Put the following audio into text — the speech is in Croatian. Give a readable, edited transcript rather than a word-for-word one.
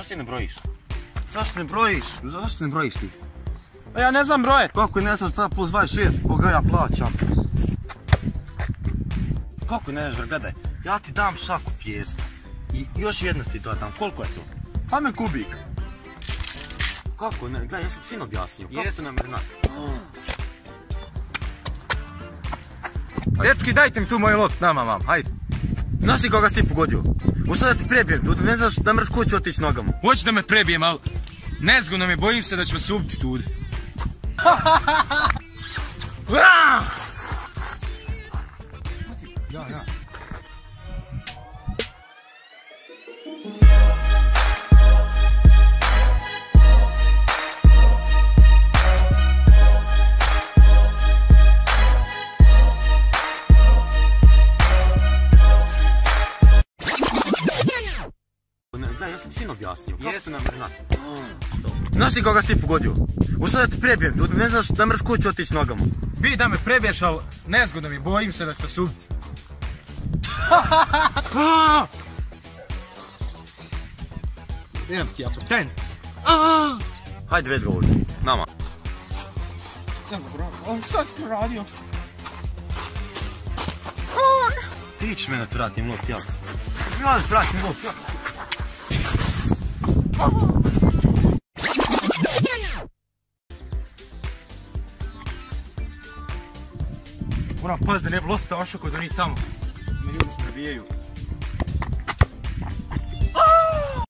Zašto ti ne brojiš? Zašto ne brojiš? Zašto ne brojiš ti? Pa ja ne znam brojet. Kako ne znaš 2 + 2 je 6, koga ja plaćam? Kako ne znaš, gledaj, ja ti dam šaku pijeska i još jedno ti dodam, koliko je to? Kamen kubik. Kako ne, gledaj, ja sam ti fin objasnio, kako se namjer znati? Dečki, dajte mi tu moj lot, nama vam, hajde. Znaš ti koga si ti pogodio? Možda da ti prebijem, ne znaš da mreš kuću otići nogama. Hoću da me prebijem, ali nezgodno mi, bojim se da ću vas ubiti tu. Ja. Gledaj, ja sam ti fin objasnio, kako se namjer znati? Znaš ti koga si ti pogodio? Možda da ti prebijem, ne znaš da mreš kuću otići nogama. Bi da me prebiješ, ali nezgodno mi, bojim se da ću vas ubiti. Idem ti ja potent. Hajde ved ga ovdje, nama. Evo bro, sad sam radio. Ti ćeš mene vratim lot, ja. Ja da vratim lot, ja. Moram paziti da ne bi lopta ošao kod onih tamo. Me ljudi se nabijaju.